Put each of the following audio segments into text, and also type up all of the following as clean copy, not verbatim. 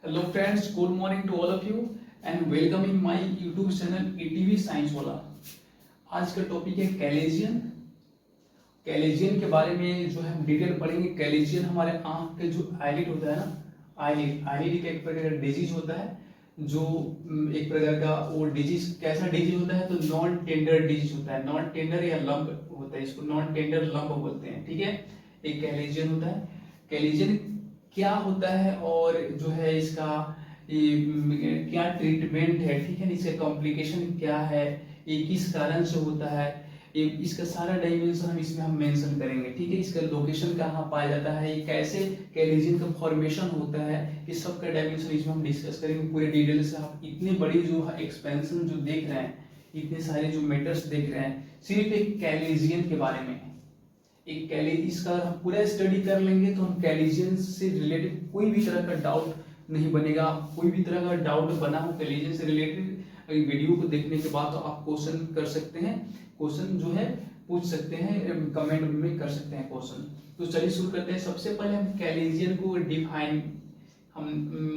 Hello friends, good morning to all of you and welcome in my YouTube channel ETV science वाला। आज का topic है chalazion. Chalazion के बारे में जो है हम डिटेल पढ़ेंगे। कैलेजियन हमारे आंख के जो आईलिड होता है ना, आईलिड एक प्रकार का डिजीज होता है, जो एक प्रकार का वो डिजीज कैसा डिजीज होता है, तो नॉन टेंडर डिजीज होता है। नॉन टेंडर या लंप होता है, इसको नॉन टेंडर लंप बोलते हैं। ठीक है, एक कैलेजियन होता है। कैलेजियन क्या होता है और जो है इसका ये क्या ट्रीटमेंट है, ठीक है, इसका कॉम्प्लिकेशन क्या है, ये किस कारण से होता है, ये इसका सारा डायमेंशन हम मेंशन करेंगे। ठीक है, इसका लोकेशन कहाँ पाया जाता है, ये कैसे कैलेजियन का फॉर्मेशन होता है, इस सब का डायमेंशन इसमें हम डिस्कस करेंगे पूरे डिटेल से। आप इतने बड़ी जो एक्सपेंशन जो देख रहे हैं, इतने सारे जो मैटर्स देख रहे हैं सिर्फ एक कैलेजियन के बारे में, एक इसका हम पूरा स्टडी कर लेंगे तो हम कैलेजियन से रिलेटेड कोई भी तरह का डाउट नहीं बनेगा। कोई भी तरह का डाउट बना हो कैलेजियन से रिलेटेड, वीडियो को देखने के बाद तो आप क्वेश्चन कर सकते हैं, क्वेश्चन जो है पूछ सकते हैं, कमेंट में कर सकते हैं क्वेश्चन। तो चलिए शुरू करते हैं। सबसे पहले हम कैलेजियन को डिफाइन हम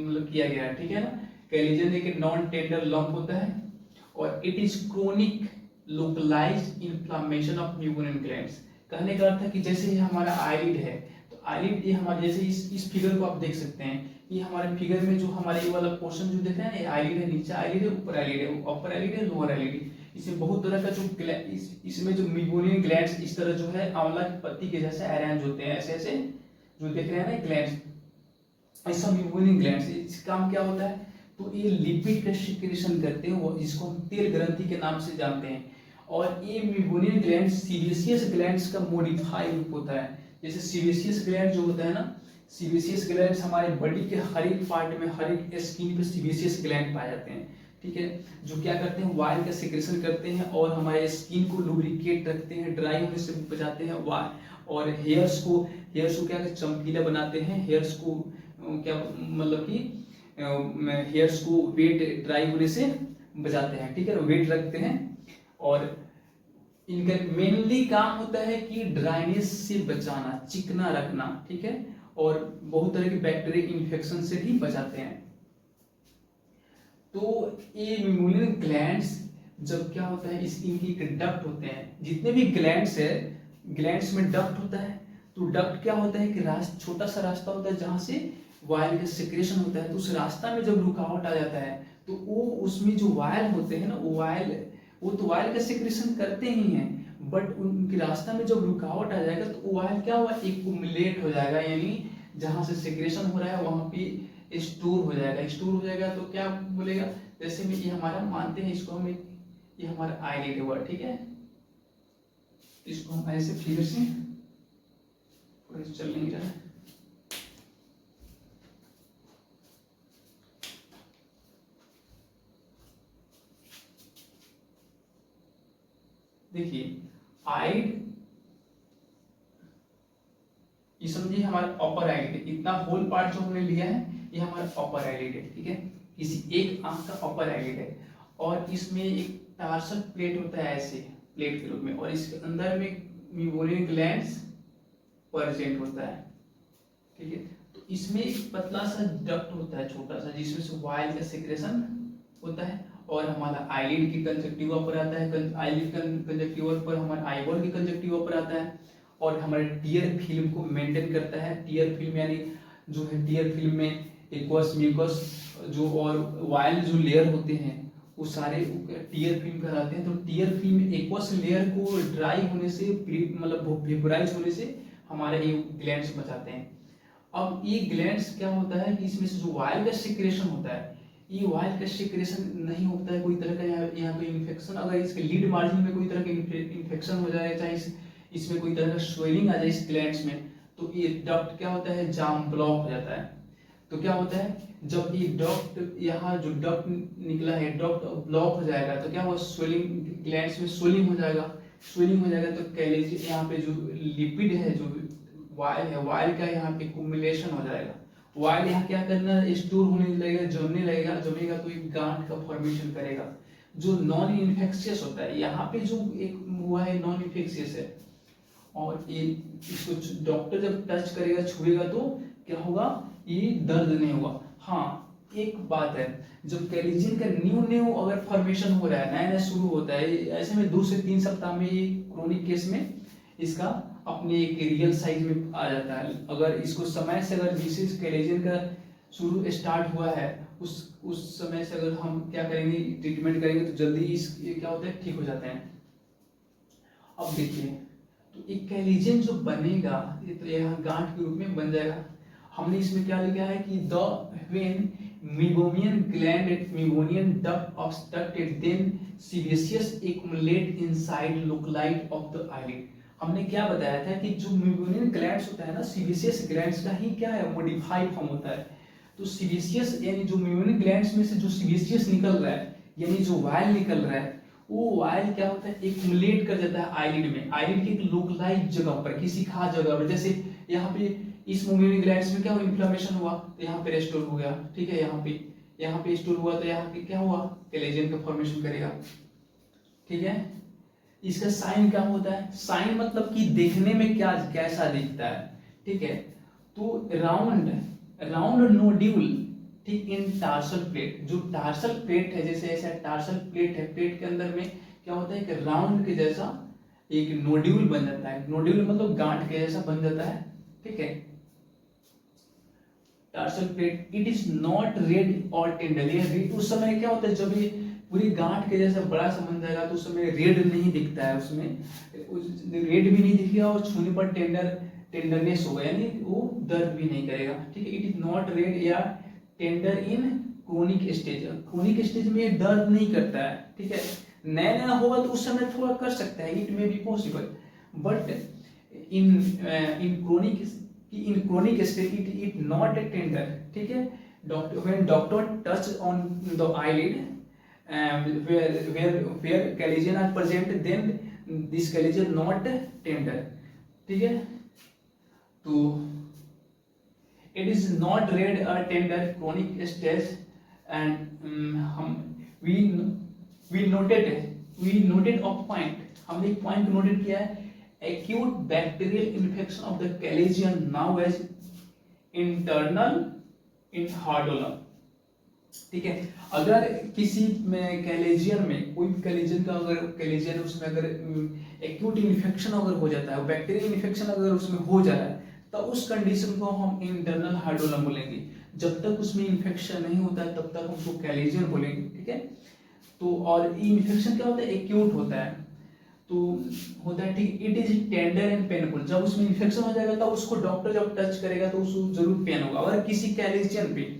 मतलब किया गया है, ठीक है ना। कैलेजियन एक नॉन टेंडर लंप होता है और it is chronic localised inflammation of neuronal glands. कहने का अर्थ है कि जैसे ये हमारा आईलिड है, तो आईलिड ये हमारे जैसे इस फिगर को आप देख सकते हैं, ये हमारे फिगर में जो हमारे ये वाला पोर्शन जो देख रहे हैं ना, ये आईलिड है, नीचे आईलिड है, ऊपर आईलिड है, अपर आईलिड है, लोअर आईलिड। इसमें बहुत तरह का जो इसमें जो मेबोनियन ग्लैंड्स इस तरह जो है आंवला की पत्ती के जैसे अरेंज होते हैं, ऐसे ऐसे जो देख रहे हैं ना ग्लैंड्स, ऐसा मेबोनियन ग्लैंड्स। इसका काम क्या होता है, तो ये लिपिड का सिक्रेशन करते हैं, वो जिसको हम तेल ग्रंथि के नाम से जानते हैं। और ये मेबोनियन ग्लैंड सीबेसियस ग्लैंड्स का मॉडिफाइड रूप होता है। जैसे सीबेसियस ग्लैंड जो होता है ना, सीबेसियस ग्लैंड्स हमारे बॉडी के हर एक पार्ट में, हर एक स्किन पे सीबेसियस ग्लैंड पाए जाते हैं। ठीक है, जो क्या करते हैं, वायल का सिक्रेशन करते हैं और हमारे स्किन को लुब्रिकेट रखते हैं, ड्राई होने से बचाते हैं, और हेयर्स को क्या चमकीला बनाते हैं, हेयर्स को क्या मतलब कि हेयर्स को वेट ड्राई होने से बचाते हैं। ठीक है, वेट रखते हैं। और इनका मेनली काम होता है कि ड्राइनेस से बचाना, चिकना रखना, ठीक है, और बहुत तरह के बैक्टीरियल इन्फेक्शन से भी बचाते हैं। तो ये मेमोनियन ग्लैंड्स जब क्या होता है, इनकी डक्ट होते हैं, जितने भी ग्लैंड्स है, ग्लैंड्स में डक्ट होता है। तो डक्ट क्या होता है कि छोटा सा रास्ता होता है जहां से वायल का सिक्रेशन होता है। तो उस रास्ता में जब रुकावट आ जाता है तो वो उसमें जो वायल होते हैं ना, वो तो वायल का सिक्रेशन करते ही हैं, बट उनके रास्ता में जब रुकावट आ जाएगा तो वायल क्या हुआ, एक्युमुलेट हो जाएगा, यानी जहां से सिक्रेशन हो रहा है वहां पे स्टोर हो जाएगा। स्टोर हो जाएगा तो क्या बोलेगा, जैसे में ये हमारा मानते हैं, इसको हम ये हमारा आईलिड हुआ, ठीक है, इसको हम ऐसे फिगर से चल नहीं रहा है। देखिए आइड, ये समझिए हमारा अपर आईलिड है, इतना होल पार्ट जो हमने लिया है ये हमारा अपर आईलिड है। ठीक है, किसी एक आंख का अपर आईलिड है और इसमें एक टार्सल प्लेट होता है, ऐसे प्लेट के रूप में, और इसके अंदर में मेमोनियन ग्लैंड्स प्रेजेंट होता है। ठीक है, तो इसमें एक पतला सा डक्ट होता है, छोटा सा, जिसमें से वायल का सिक्रेशन होता है। और हमारा आईलिड की कंजक्टिवा पर आता है, आईलिड कंजक्टिवा पर हमारा आईबॉल की कंजक्टिवा पर आता है, और हमारे टीयर फिल्म को मेंटेन करता है। टीयर फिल्म यानी जो है टीयर फिल्म में एक्वस म्यूकस जो और वायल जो लेयर होते हैं वो सारे टीयर फिल्म कहलाते हैं। तो टीयर फिल्म एक्वस लेयर को ड्राई होने से, मतलब वेपोराइज होने से हमारे ये ग्लैंड्स बचाते हैं। अब ये ग्लैंड्स क्या होता है कि इसमें से जो वायल का सिक्रेशन होता है, ये वायल का सिक्रेशन नहीं होता है कोई तरह का यहाँ पे इन्फेक्शन, अगर इसके लीड मार्जिन में कोई तरह का इन्फेक्शन हो जाए, चाहे इसमें कोई तरह का स्वेलिंग आ जाए इस ग्लैंड्स में, तो ये डक्ट क्या होता है, जाम ब्लॉक हो जाता है। तो क्या होता है, जब ये डक्ट, यहाँ जो डक्ट निकला है, डक्ट ब्लॉक हो जाएगा तो क्या हुआ, स्वेलिंग, ग्लैंड्स में स्वेलिंग हो जाएगा। स्वेलिंग हो जाएगा तो कैलेजियन, यहाँ पे जो लिपिड है, जो वायल है, वायल का यहाँ पे एक्युमुलेशन हो जाएगा। वायल यहाँ क्या करना, स्टोर होने लगेगा, जमेगा तो एक गांठ का फॉर्मेशन करेगा जो नॉन इन्फेक्शियस होता है। यहाँ पे जो एक हुआ है नॉन इन्फेक्शियस है, और ये इसको डॉक्टर जब टच करेगा, छुएगा तो क्या होगा, ये दर्द नहीं होगा। हाँ, एक बात है, जब कैलेजियन का न्यू न्यू अगर फॉर्मेशन हो रहा है, नया नया शुरू होता है, ऐसे में 2 से 3 सप्ताह में ये क्रोनिक केस में इसका अपने एक रियल साइज में आ जाता है। अगर इसको समय से अगर जिस कैलेजियन का शुरू स्टार्ट हुआ है उस समय से अगर हम क्या करेंगे, ट्रीटमेंट करेंगे तो जल्दी ये क्या होता है, ठीक हो जाते हैं। अब देखिए, तो एक कैलेजियन जो बनेगा ये तो यहाँ गांठ के रूप में बन जाएगा। हमने इसमें क्या लिखा है कि the when meibomian gland at meibomian duct obstructed then sebaceous accumulate inside loculi of the eyelid। हमने क्या बताया था कि जो मेगोनियन ग्लैंड्स होता है ना, सीबेसियस ग्लैंड्स का ही क्या है, मॉडिफाइड फॉर्म होता है। तो सीबेसियस यानी जो मेगोनियन ग्लैंड्स में से जो सीबेसियस निकल रहा है, यानी जो वाइल निकल रहा है, वो वाइल क्या होता है, एक्युमुलेट कर जाता है आईलिड में, आईलिड की एक लोकलाइज जगह पर, किसी खास जगह पर। जैसे यहाँ पे इस मेगोनियन ग्लैंड्स में क्या हुआ, इन्फ्लेमेशन हुआ तो यहाँ पे रेस्टोर हो गया, ठीक है। यहाँ पे स्टोर हुआ तो यहाँ पे क्या हुआ, कैलेजियन का फॉर्मेशन करेगा, ठीक है। इसका साइन क्या होता है, साइन मतलब कि देखने में क्या कैसा दिखता है, ठीक है। तो राउंड नोड्यूल, ठीक, इन टार्सल प्लेट, जो टार्सल प्लेट है, जैसे ऐसा टार्सल प्लेट है, प्लेट के अंदर में क्या होता है कि राउंड के जैसा एक नोड्यूल बन जाता है। नोड्यूल मतलब गांठ के जैसा बन जाता है, ठीक है। Tarsal plate, it is not red और टेंडर। ये रेड उस समय क्या होता है, जब ये पूरी गांठ के जैसा बड़ा सा बन जाएगा तो उस समय रेड नहीं दिखता है, उसमें रेड भी नहीं दिखेगा और छूने पर टेंडरनेस होगा, यानी वो दर्द भी नहीं करेगा, ठीक है। इट इज नॉट रेड या tender in chronic stage. Chronic stage में ये दर्द नहीं करता है, ठीक है। नया नया होगा तो उस समय थोड़ा कर सकता है, it may be possible, but in chronic stage it not a tender, ठीक है। When doctor touch on the eyelid where callagena are present, then this callagena not tender, ठीक है। तो it is not red or tender chronic stage and we noted of point, हमने एक point noted किया है, acute bacterial infection of the callagena now as internal in hardolum, ठीक है। अगर किसी में कैलेजियन में कोई भी कैलेजियन का अगर कैलेजियन उसमें अगर एक्यूट इन्फेक्शन अगर हो जाता है, बैक्टीरियल इन्फेक्शन अगर उसमें हो जा रहा है, तो उस कंडीशन को हम इंटरनल हार्डोलम बोलेंगे। जब तक उसमें इन्फेक्शन नहीं होता है तब तक हम उसको कैलेजियन बोलेंगे, ठीक है। तो और इन्फेक्शन क्या होता है, एक्यूट होता है, तो होता है, ठीक। It is tender and painful, जब उसमें इन्फेक्शन हो जाएगा तब उसको डॉक्टर जब टच करेगा तो उसको जरूर पेन होगा। अगर किसी कैलेजियन पे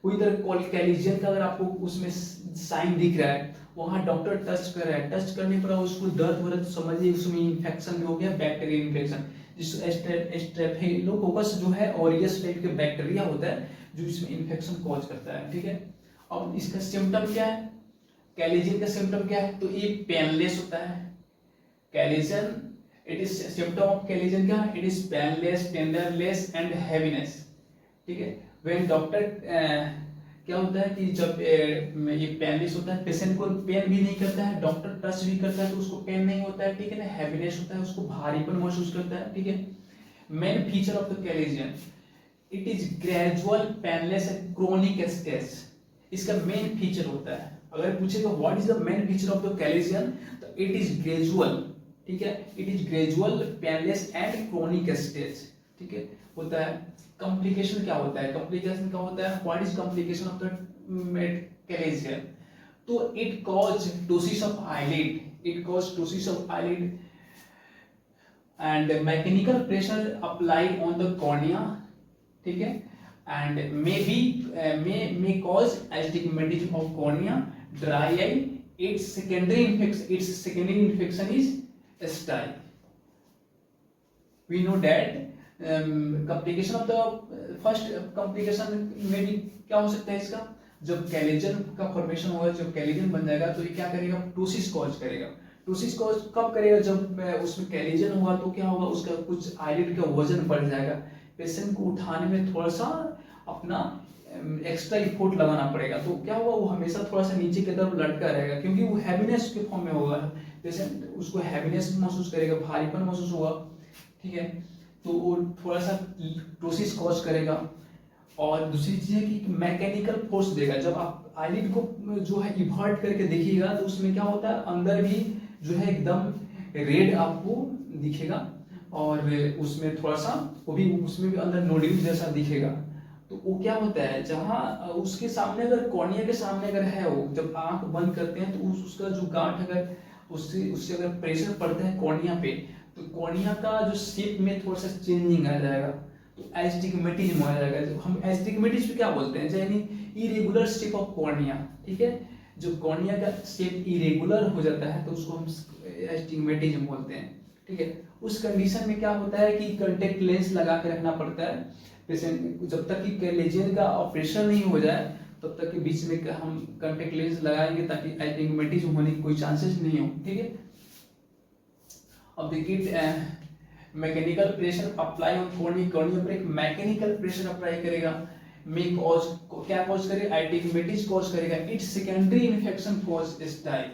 कोई तरह कैलेजियन का अगर आपको उसमें साइन दिख रहा है, वहां डॉक्टर टच कर रहा है, टच करने पर उसको दर्द हो रहा है तो समझिए उसमें इन्फेक्शन भी हो गया, बैक्टीरियल इन्फेक्शन। जिस स्ट्रेप्टोकोकस जो है ऑरियस टाइप के बैक्टीरिया होता है जो इसमें इन्फेक्शन कॉज करता है, ठीक है। अब इसका सिम्टम क्या है, कैलेजियन का सिम्टम क्या है, तो ये पेनलेस होता है। Chalazion, it is symptom of chalazion क्या, it is painless, tenderless and heaviness, ठीक है। व्हेन डॉक्टर क्या होता है कि जब ये पेनलेस होता है, पेशेंट को पेन भी नहीं करता है, डॉक्टर टच भी करता है तो उसको पेन नहीं होता है, ठीक है ना। हैवीनेस होता है, उसको भारीपन महसूस करता है, ठीक है। Main feature of the chalazion, it is gradual painless and chronic stage, इसका मेन फीचर होता है। अगर पूछेगा what is the main feature of the chalazion, तो इट इज ग्रेजुअल, ठीक है। It is gradual painless and chronic stage, ठीक है, होता है। कॉम्प्लिकेशन क्या होता है, कॉम्प्लिकेशन क्या होता है, what is complication of the chalazion, तो it cause ptosis of eyelid, and mechanical pressure applied on the cornea, ठीक है, and may cause astigmatism of cornea, dry eye, its secondary infection is STI. We know that complication of the first complication में भी क्या हो सकता है इसका, जब कैलेजियन का फॉर्मेशन होगा, जब कैलेजियन बन जाएगा तो ये क्या करेगा, टोसिस कॉज करेगा। टोसिस कॉज कब करेगा, जब उसमें कैलेजियन होगा तो क्या होगा, उसका कुछ आईलिड का वजन बढ़ जाएगा, पेशेंट को उठाने में थोड़ा सा अपना एक्स्ट्रा इफोर्ट लगाना पड़ेगा, तो क्या होगा, वो हमेशा थोड़ा सा नीचे की तरफ लटका रहेगा क्योंकि वो हैवीनेस के फॉर्म में होगा, पेशेंट उसको हैवीनेस महसूस करेगा, भारीपन महसूस होगा, ठीक है। तो वो थोड़ा सा टोसिस कॉज करेगा। और दूसरी चीज है कि मैकेनिकल फोर्स देगा। जब आप आईलिड को जो है इवर्ट करके देखिएगा तो उसमें क्या होता है, अंदर भी जो है एकदम रेड आपको दिखेगा, और उसमें थोड़ा सा वो भी, उसमें भी अंदर नोड्यूल जैसा दिखेगा। तो वो क्या होता है, जहाँ उसके सामने अगर कॉर्निया के सामने अगर है, वो जब आंख बंद करते हैं तो उसका जो गांठ अगर उससे उससे अगर प्रेशर पड़ता है कॉर्निया पे, तो कॉर्निया का जो शेप में थोड़ा सा चेंजिंग आ जाएगा, तो एस्टिग्मेटिज्म आ जाएगा। जो हम एस्टिग्मेटिज्म क्या बोलते हैं, यानी इरेगुलर शेप ऑफ कॉर्निया, ठीक है। जो कॉर्निया का शेप इरेगुलर हो जाता है तो उसको हम एस्टिग्मेटिज्म बोलते हैं, ठीक है। उस कंडीशन में क्या होता है कि कांटेक्ट लेंस लगा के रखना पड़ता है पेशेंट, जब तक कि लेजर का ऑपरेशन नहीं हो जाए तब तक के बीच में हम कांटेक्ट लेंस लगाएंगे ताकि एस्टिग्मेटिज्म होने की कोई चांसेस नहीं हो, ठीक है। अब देखिए mechanical pressure apply on cornea, cornea पर एक मैकेनिकल प्रेशर अप्लाई करेगा, में कॉज क्या कॉज करेगा, एस्टिग्मेटिज्म कॉज करेगा, इट सेकेंडरी इन्फेक्शन कॉज स्टाई।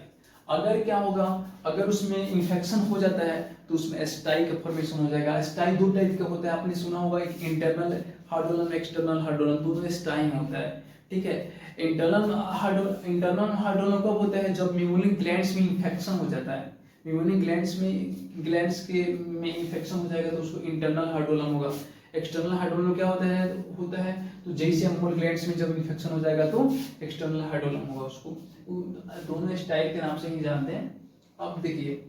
अगर क्या होगा, अगर उसमें इन्फेक्शन हो जाता है तो उसमें स्टाई का फॉर्मेशन हो जाएगा। स्टाई दो टाइप का होता है, आपने सुना होगा, एक इंटरनल हार्डोलम, एक्सटर्नल हार्डोलम, दोनों स्टाई होता है, ठीक है। इंटरनल हार्डोलम कब होता है, जब म्यूलिन ग्लैंड्स में इन्फेक्शन हो जाता है, म्यूलिन ग्लैंड्स के में इन्फेक्शन हो जाएगा तो उसको इंटरनल हार्डोलम होगा। एक्सटर्नल हार्डोलम क्या होता है तो जैसे अमोल ग्लैंड्स में जब इन्फेक्शन हो जाएगा तो एक्सटर्नल हार्डोलम होगा, उसको दोनों स्टाइल के नाम से ही जानते हैं। अब देखिए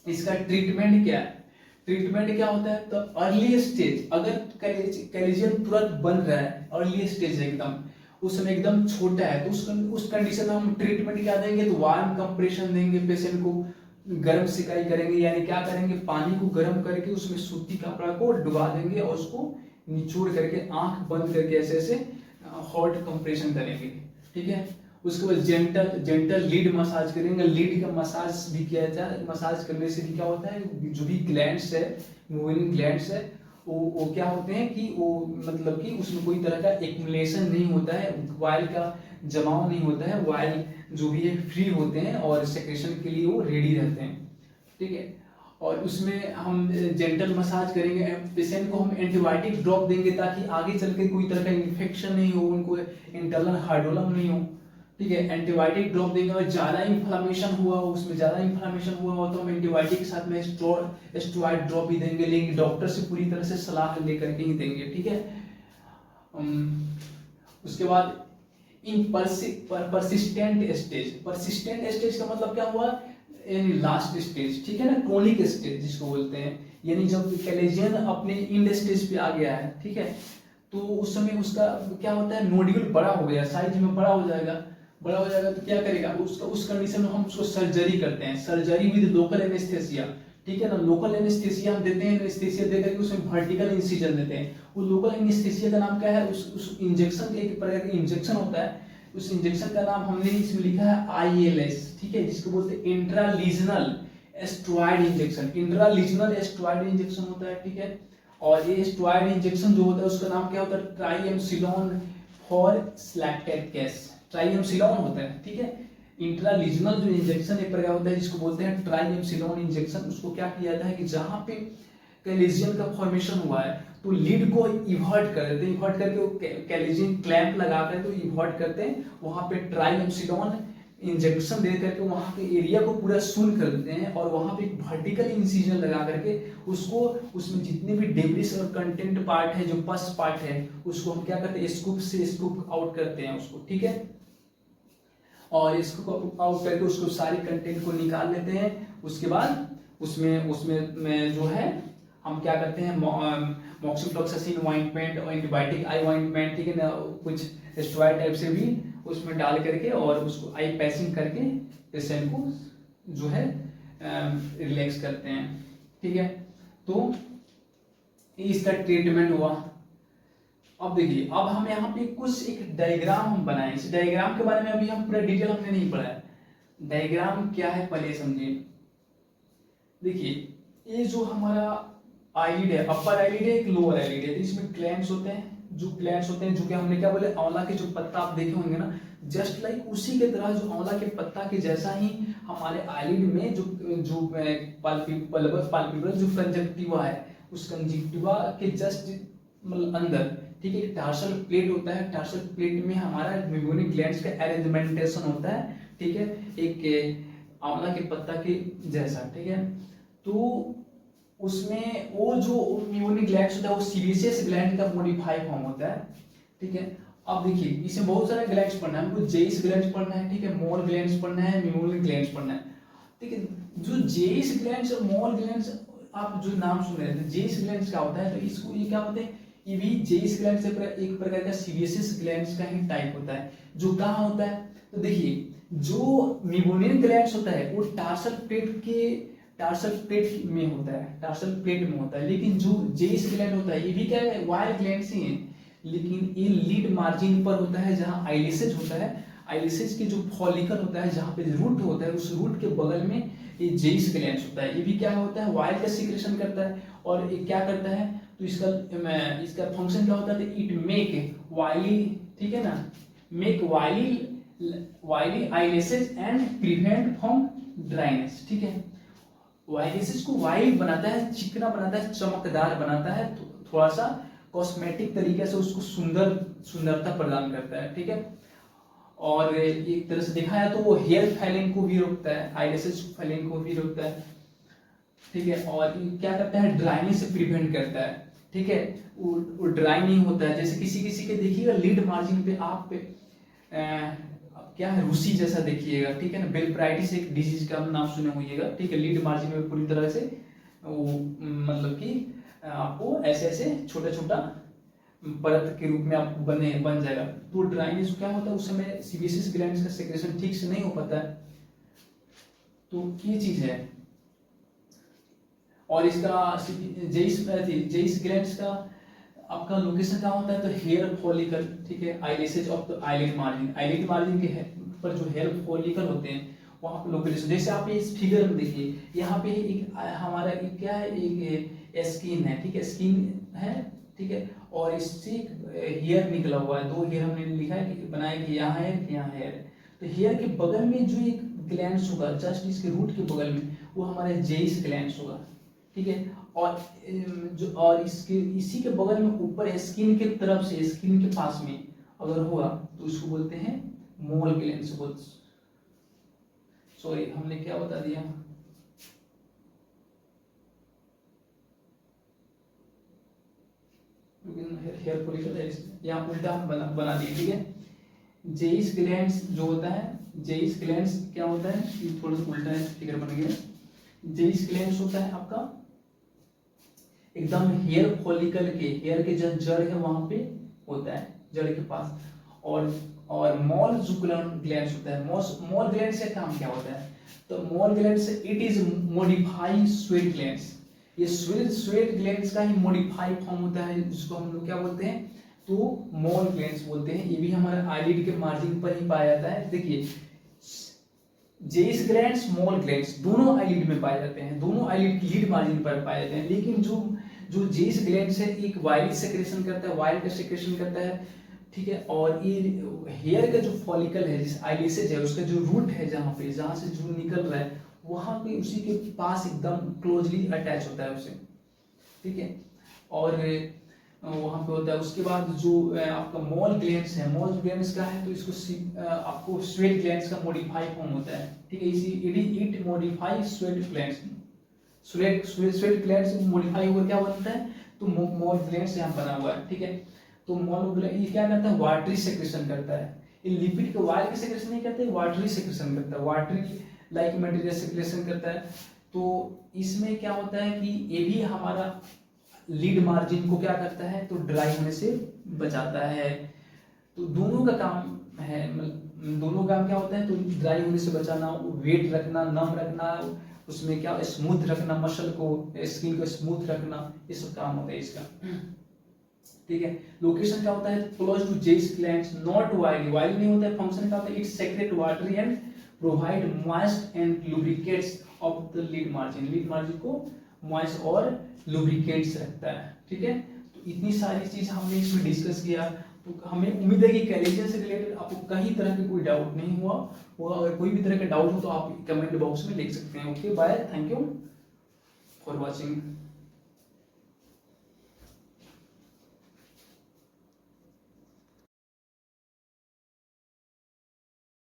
इसका ट्रीटमेंट क्या है, ट्रीटमेंट क्या होता है, तो अर्ली स्टेज, अगर कलेजियन तुरंत बन रहा है, अर्ली स्टेज है एकदम, उस समय एकदम छोटा है, तो उस कंडीशन में हम ट्रीटमेंट क्या देंगे, तो वार्म कंप्रेशन देंगे, पेशेंट को गर्म सिकाई करेंगे, यानी क्या करेंगे, पानी को गर्म करके उसमें सूती कपड़ा को डुबा देंगे और उसको निचोड़ करके आंख बंद करके ऐसे ऐसे हॉट कंप्रेशन करेंगे, ठीक है। उसके बाद जेंटल लीड मसाज करेंगे, लीड का मसाज भी किया जाता है। मसाज करने से भी क्या होता है, जो भी ग्लैंड्स है, मूविंग ग्लैंड्स है, वो क्या होते हैं कि वो मतलब कि उसमें कोई तरह का एक्युमुलेशन नहीं होता है, वाइल का जमाव नहीं होता है, वाइल जो भी है फ्री होते हैं और सेक्रेशन के लिए वो रेडी रहते हैं, ठीक है। और उसमें हम जेंटल मसाज करेंगे, पेशेंट को हम एंटीबायोटिक ड्रॉप देंगे ताकि आगे चल के कोई तरह का इन्फेक्शन नहीं हो, उनको इंटरनल हार्डोलम नहीं हो, ठीक है। एंटीबायोटिक ड्रॉप देंगे, और ज्यादा इन्फ्लामेशन हुआ हो, उसमें ज्यादा इन्फ्लामेशन हुआ हो तो हम एंटीबायोटिक के साथ में स्टेरॉइड ड्रॉप भी देंगे, लेकिन डॉक्टर से पूरी तरह से सलाह लेकर के ही देंगे, ठीक है। उसके बाद इन परसिस्टेंट स्टेज का मतलब क्या हुआ, यानी लास्ट स्टेज, ठीक है ना, क्रोनिक स्टेज जिसको बोलते हैं, यानी जब कलेजियन अपने इंड स्टेज पे आ गया है, ठीक है, तो उस समय उसका क्या होता है, नोड्यूल बड़ा हो गया, साइज में बड़ा हो जाएगा तो क्या करेगा उसका, उस कंडीशन में हम उसको सर्जरी करते हैं, सर्जरी विद लोकल एनेस्थेसिया, ठीक है ना। लोकल एनेस्थेसिया हम देते हैं, एनेस्थेसिया देकर के उसमें वर्टिकल इंसिजन देते हैं। वो लोकल एनेस्थेसिया का नाम क्या है, उस इंजेक्शन, एक प्रकार का इंजेक्शन होता है, उस इंजेक्शन का नाम हमने इसमें लिखा है ILS, ठीक है, जिसको बोलते हैं इंट्रालीजनल स्टेरॉइड इंजेक्शन। इंट्रालीजनल स्टेरॉइड इंजेक्शन होता है, ठीक है। और ये स्टेरॉइड इंजेक्शन जो होता है उसका नाम क्या होता है, ट्राइएमसिलोन फॉर सिलेक्टेड केस, ट्राइएमसिलोन होता है, ठीक है। इंट्रालीजनल जो इंजेक्शन एक प्रकार होता है जिसको बोलते हैं ट्राइएमसिलोन इंजेक्शन, उसको क्या किया जाता है कि जहां पे कैलेजियन का फॉर्मेशन हुआ है तो लीड को इवर्ट कर देते हैं, इवर्ट करके वो कैलेजियन क्लैंप लगा कर तो इवर्ट करते हैं, वहां पे ट्राइएमसिलोन इंजेक्शन दे करके वहां के एरिया को पूरा सुन कर देते हैं, और वहां पे एक वर्टिकल इंसिजन लगा करके उसको, उसमें जितने भी डेब्रिस और कंटेंट पार्ट है, जो पस पार्ट है, उसको हम क्या करते हैं, स्कूप से स्कूप आउट करते हैं उसको, ठीक है। और इसको आउट करके उसको सारी कंटेंट को निकाल लेते हैं। उसके बाद उसमें में जो है हम क्या करते हैं, मॉक्सिफ्लोक्सासिन ऑइंटमेंट और एंटीबायोटिक आई ऑइंटमेंट, ठीक है ना, कुछ स्टेरॉइड टाइप से भी उसमें डाल करके और उसको आई पैसिंग करके पेशेंट को जो है रिलैक्स करते हैं, ठीक है। तो इसका ट्रीटमेंट हुआ। अब देखिए, अब हम यहाँ पे कुछ एक डायग्राम हम बनाए, इस डायग्राम के बारे में अभी हम पूरा डिटेल हमने नहीं पढ़ा है। डायग्राम क्या है पहले समझिए। देखिए ये जो हमारा आईलिड है, अपर आईलिड है, एक लोअर आईलिड है, इसमें ग्लैंड्स होते हैं, जो कि हमने क्या बोले, आंवला के जो पत्ता आप देखे होंगे ना, जस्ट लाइक उसी के तरह जो आंवला के पत्ता के जैसा ही हमारे आईलिड में जो पाल्पेब्रल जो कंजक्टिवा है, उस कंजक्टिवा के जस्ट मतलब अंदर ठीक है। टार्सल प्लेट होता है, टार्सल प्लेट में हमारा मिमेटिक ग्लैंड्स का अरेंजमेंटेशन होता है, ठीक है, एक आंवला के पत्ता के जैसा, ठीक है। तो उसमें वो जो मिमेटिक ग्लैंड्स होता है वो सीबेसियस ग्लैंड का मॉडिफाई फॉर्म होता है, ठीक है। अब देखिए इसमें बहुत सारे ग्लैंड्स पढ़ना है हमको, जेइस ग्लैंड्स पढ़ना है, ठीक है, मोल ग्लैंड्स पढ़ना है, मिमेटिक ग्लैंड्स पढ़ना है, ठीक है। जो जेइस ग्लैंड्स और मोल ग्लैंड्स आप जो नाम सुन रहे थे, जेइस ग्लैंड्स क्या होता है, तो इसको ये क्या बोलते हैं, ये भी जेइस ग्लैंड से एक प्रकार का सीबेसियस ग्लैंड्स का ही टाइप होता है, जो कहाँ होता है, तो देखिए जो मिमेटिक ग्लैंड्स होता है वो टार्सल प्लेट में होता है, टार्सल प्लेट में होता है, लेकिन जो जेइस ग्लैंड होता है ये भी क्या है, वायर ग्लैंड्स ही है, लेकिन ये लीड मार्जिन पर होता है जहां आइलेसेज होता है, आइलेसेज के जो फॉलिकल होता है जहां पे रूट होता है उस रूट के बगल में ये जेइस ग्लैंड्स होता है, ये भी क्या होता है, वायर का सीक्रेशन करता है, और ये क्या करता है, तो इसका फंक्शन क्या होता है, तो इट मेक वाइली, ठीक है ना, make oily eyelashes and prevent from dryness, ठीक है। वाइलेसेज को वाइल बनाता है, चिकना बनाता है, चमकदार बनाता है, थोड़ा सा कॉस्मेटिक तरीके से उसको सुंदरता प्रदान करता है, ठीक है। और एक तरह से देखा जाए तो वो हेयर फैलिंग को भी रोकता है, आइलेसेस फैलिंग को भी रोकता है, ठीक है। और क्या करता है, ड्राइनेस से प्रिवेंट करता है, ठीक है, वो ड्राई नहीं होता है। जैसे किसी के देखिएगा लीड मार्जिन पे आप क्या है, रूसी जैसा देखिएगा, ठीक है ना, बेलप्राइटिस एक डिजीज का नाम सुने होइएगा, ठीक है, लीड मार्जिन में पूरी तरह से वो मतलब कि आपको ऐसे ऐसे छोटा छोटा परत के रूप में आपको बन जाएगा। तो ड्राइनेस क्या होता है, उस समय सीबेसियस ग्लैंड्स का सेक्रेशन ठीक से नहीं हो पाता है, तो ये चीज है। और इसका जेइस ग्लैंड्स का आपका लोकेशन कहाँ होता है, तो हेयर फॉलिकल, ठीक है, आइलेसेज ऑफ द आईलिड मार्जिन के पर जो हेयर फॉलिकल होते हैं वहां पे लोकेशन, जैसे आप इस फिगर में देखिए, यहाँ पे एक हमारा एक क्या है, एक स्किन है, ठीक है, स्किन है, ठीक है, और इससे हेयर निकला हुआ है, दो हेयर हमने लिखा है कि बनाया कि यहाँ है, यहाँ हेयर है। तो हेयर के बगल में जो एक ग्लैंड्स होगा, जस्ट इसके रूट के बगल में, वो हमारे जेइस ग्लैंड्स होगा, ठीक है। और इसी के बगल में ऊपर स्किन के तरफ से, स्किन के पास में अगर हुआ तो उसको बोलते हैं मोल ग्लैंड्स। सॉरी हमने क्या बता दिया, हेयर फॉलिकल यहाँ उल्टा बना दिए, ठीक है। जेइस ग्लैंड्स जो होता है, जेइस ग्लैंड्स क्या होता है, ये थोड़ा सा उल्टा है, फिगर बन गया। जेइस ग्लैंड्स होता है आपका एकदम हेयर फॉलिकल के, हेयर के जो जड़ है वहां पे होता है, जड़ के पास। और मॉल जो ग्लैंड्स होता है, मॉल ग्लैंड से काम क्या होता है, तो मॉल ग्लैंड से it is modify sweat glands, ये स्वेट ग्लैंड्स का ही मॉडिफाई फॉर्म होता है, जिसको हम लोग क्या बोलते हैं, तो मॉल ग्लैंड्स बोलते हैं। ये भी हमारे आईलिड के मार्जिन पर ही पाया जाता है। देखिए जेइस ग्लैंड्स, मॉल ग्लैंड्स दोनों आईलिड में पाए जाते हैं, दोनों आईलिड की लीड मार्जिन पर पाए जाते हैं, लेकिन जो जेइस ग्लैंड्स है एक वाइल सेक्रेशन करता है, वाइल का सेक्रेशन करता है, ठीक है। और ये हेयर का जो फॉलिकल है, जिस आइलेसेज है, उसका जो रूट है, जहां से जो निकल रहा है वहां पे उसी के पास एकदम क्लोजली अटैच होता है उसे, ठीक है, और वहां पे होता है। उसके बाद जो आपका मॉल ग्लैंड्स है, मॉल ग्लैंड्स का है तो इसको आपको स्वेट ग्लैंड्स का मॉडिफाई फॉर्म होता है, ठीक है, it modify sweat glands, sweat glands modify होकर क्या बनता है, तो मॉल ग्लैंड्स यहाँ बना हुआ है, ठीक है। तो मॉल ग्लैंड ये क्या करता है, वाटरी सेक्रेशन करता है, ये लिपिड के वायर के सेक्रेशन नहीं करते, वाटरी सेक्रेशन करता है, वाटरी लाइक मटेरियल सेक्रेशन करता है। तो इसमें क्या होता है कि ये भी हमारा लीड मार्जिन को क्या करता है, तो ड्राई होने से बचाता है। तो दोनों का काम है, दोनों काम क्या होता है, तो ड्राई होने से बचाना, वेट रखना, नम रखना, उसमें क्या स्मूथ रखना, मसल को, स्किन को स्मूथ रखना, ये सब काम होता है इसका, ठीक है। लोकेशन क्या होता है, close to these glands, not widely, widely नहीं होता है। फंक्शन क्या होता है, it secrete watery and provide moist and lubricates of the lid margin को मॉइस्ट और लुब्रिकेट्स रखता है, ठीक है। तो इतनी सारी चीज हमने इसमें डिस्कस किया। तो हमें उम्मीद है कि कैलेजियन से रिलेटेड आपको कहीं तरह की कोई डाउट नहीं हुआ। अगर कोई भी तरह का डाउट हो तो आप कमेंट बॉक्स में लिख सकते हैं। Okay bye, thank you for watching.